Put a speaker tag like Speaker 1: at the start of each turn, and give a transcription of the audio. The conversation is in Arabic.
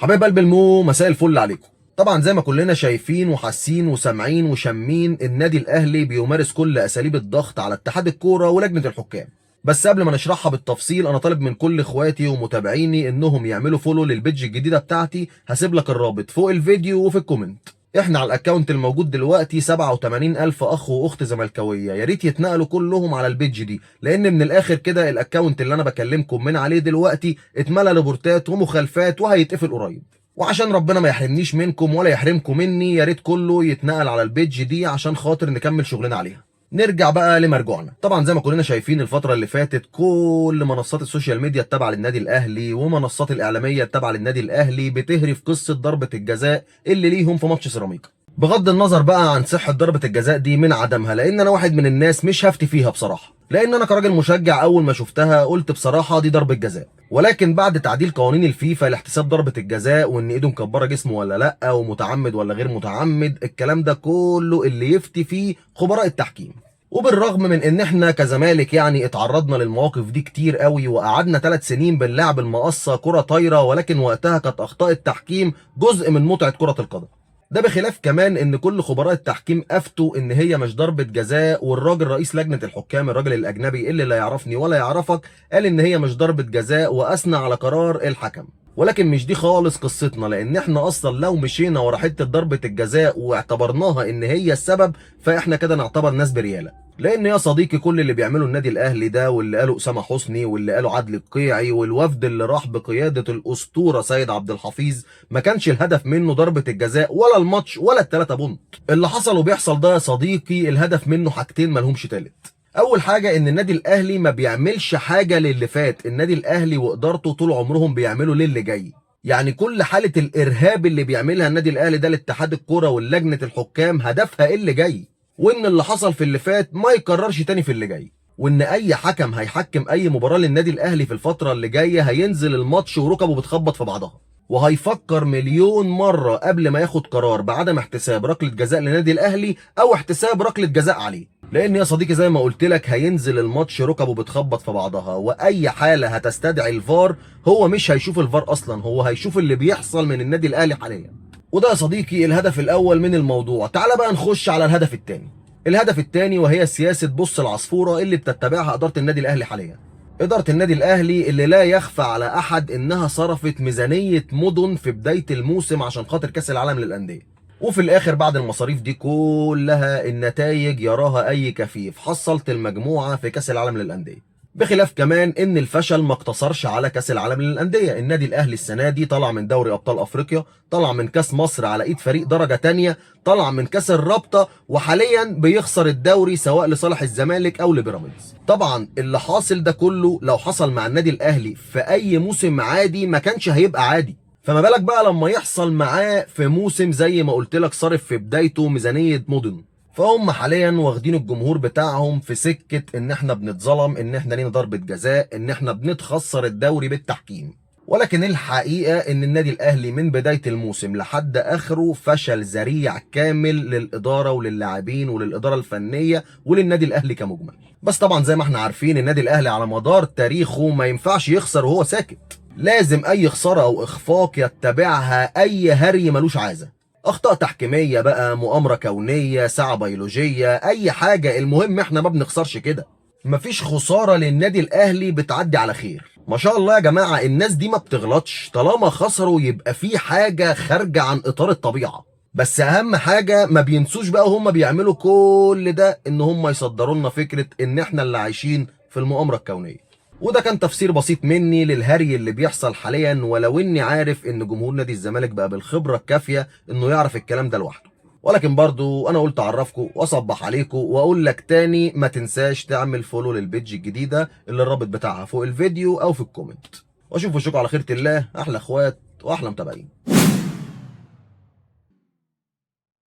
Speaker 1: حبايب قلب المو، مساء الفل عليكم. طبعا زي ما كلنا شايفين وحاسين وسامعين وشامين، النادي الاهلي بيمارس كل اساليب الضغط على اتحاد الكوره ولجنه الحكام. بس قبل ما نشرحها بالتفصيل، انا طالب من كل اخواتي ومتابعيني انهم يعملوا فولو للبيدج الجديده بتاعتي. هسيب لك الرابط فوق الفيديو وفي الكومنت. احنا على الاكونت الموجود دلوقتي 87,000 اخ واخت زملكاويه، يا ريت يتنقلوا كلهم على البيدج دي، لان من الاخر كده الاكونت اللي انا بكلمكم من عليه دلوقتي اتملى ريبورتات ومخالفات وهيتقفل قريب. وعشان ربنا ما يحرمنيش منكم ولا يحرمكم مني، يا ريت كله يتنقل على البيدج دي عشان خاطر نكمل شغلنا عليها. نرجع بقى لمرجوعنا. طبعا زي ما كلنا شايفين الفتره اللي فاتت، كل منصات السوشيال ميديا التابعه للنادي الاهلي ومنصات الاعلاميه التابعه للنادي الاهلي بتهرف قصه ضربه الجزاء اللي ليهم في ماتش سيراميكا، بغض النظر بقى عن صحه ضربه الجزاء دي من عدمها، لان انا واحد من الناس مش هفتي فيها بصراحه، لان انا كراجل مشجع اول ما شفتها قلت بصراحه دي ضربه جزاء. ولكن بعد تعديل قوانين الفيفا لاحتساب ضربه الجزاء، وان ايده مكبره جسمه ولا لا، ومتعمد ولا غير متعمد، الكلام ده كله اللي يفتي فيه خبراء التحكيم. وبالرغم من ان احنا كزمالك يعني اتعرضنا للمواقف دي كتير قوي، وقعدنا 3 سنين بنلعب المقصه كره طايره، ولكن وقتها كانت اخطاء التحكيم جزء من متعه كره القدم. ده بخلاف كمان ان كل خبراء التحكيم افتوا ان هي مش ضربه جزاء، والراجل رئيس لجنه الحكام الراجل الاجنبي اللي لا يعرفني ولا يعرفك قال ان هي مش ضربه جزاء واثنى على قرار الحكم. ولكن مش دي خالص قصتنا، لان احنا اصلا لو مشينا ورا حته ضربه الجزاء واعتبرناها ان هي السبب، فاحنا كده نعتبر ناس برياله. لان يا صديقي كل اللي بيعمله النادي الاهلي ده، واللي قاله اسامه حسني، واللي قاله عادل القيعي، والوفد اللي راح بقياده الاسطوره سيد عبد الحفيظ، ما كانش الهدف منه ضربه الجزاء ولا الماتش ولا الثلاثه بونت. اللي حصل وبيحصل ده يا صديقي الهدف منه حاجتين مالهمش تالت. اول حاجه ان النادي الاهلي ما بيعملش حاجه للي فات، النادي الاهلي وادارته طول عمرهم بيعملوا للي جاي. يعني كل حاله الارهاب اللي بيعملها النادي الاهلي ده لاتحاد الكوره ولجنه الحكام هدفها ايه اللي جاي، وان اللي حصل في اللي فات ما يكررش تاني في اللي جاي، وان اي حكم هيحكم اي مباراه للنادي الاهلي في الفتره اللي جايه هينزل الماتش وركبه بتخبط في بعضها، وهيفكر مليون مره قبل ما ياخد قرار بعدم احتساب ركله جزاء للنادي الاهلي او احتساب ركله جزاء عليه. لان يا صديقي زي ما قلت لك هينزل الماتش ركبه بتخبط في بعضها، واي حاله هتستدعي الفار هو مش هيشوف الفار اصلا، هو هيشوف اللي بيحصل من النادي الاهلي حاليا. وده يا صديقي الهدف الاول من الموضوع. تعال بقى نخش على الهدف الثاني. الهدف الثاني وهي سياسه بص العصفوره اللي بتتبعها اداره النادي الاهلي حاليا. اداره النادي الاهلي اللي لا يخفى على احد انها صرفت ميزانيه مدن في بدايه الموسم عشان خاطر كاس العالم للانديه، وفي الاخر بعد المصاريف دي كلها النتائج يراها اي كفيف، حصلت المجموعه في كاس العالم للانديه. بخلاف كمان ان الفشل ما اقتصرش على كاس العالم للانديه، النادي الاهلي السنه دي طلع من دوري ابطال افريقيا، طلع من كاس مصر على ايد فريق درجه تانية، طلع من كاس الرابطه، وحاليا بيخسر الدوري سواء لصالح الزمالك او لبيراميدز. طبعا اللي حاصل ده كله لو حصل مع النادي الاهلي في اي موسم عادي ما كانش هيبقى عادي، فما بالك بقى لما يحصل معاه في موسم زي ما قلت لك صارف في بدايته ميزانيه مدن. فهم حاليا واخدين الجمهور بتاعهم في سكه ان احنا بنتظلم، ان احنا لينا ضربه جزاء، ان احنا بنتخسر الدوري بالتحكيم. ولكن الحقيقه ان النادي الاهلي من بدايه الموسم لحد اخره فشل ذريع كامل للاداره وللاعبين وللاداره الفنيه وللنادي الاهلي كمجمل. بس طبعا زي ما احنا عارفين النادي الاهلي على مدار تاريخه ما ينفعش يخسر وهو ساكت، لازم اي خساره او اخفاق يتبعها اي هري ملوش عازه، اخطاء تحكيميه بقى، مؤامره كونيه، ساعه بيولوجيه، اي حاجه، المهم احنا ما بنخسرش كده. مفيش خساره للنادي الاهلي بتعدي على خير. ما شاء الله يا جماعه الناس دي ما بتغلطش، طالما خسروا يبقى في حاجه خارجه عن اطار الطبيعه. بس اهم حاجه ما بينسوش بقى وهم بيعملوا كل ده ان هم يصدروا لنا فكره ان احنا اللي عايشين في المؤامره الكونيه. وده كان تفسير بسيط مني للهري اللي بيحصل حاليا، ولو اني عارف ان جمهور نادي الزمالك بقى بالخبره الكافيه انه يعرف الكلام ده لوحده. ولكن برضو انا قلت اعرفكم واصبح عليكم واقول لك تاني، ما تنساش تعمل فولو للبيدج الجديده اللي الرابط بتاعها فوق الفيديو او في الكومنت. واشوف وشكم على خيرة الله، احلى اخوات واحلى متابعين.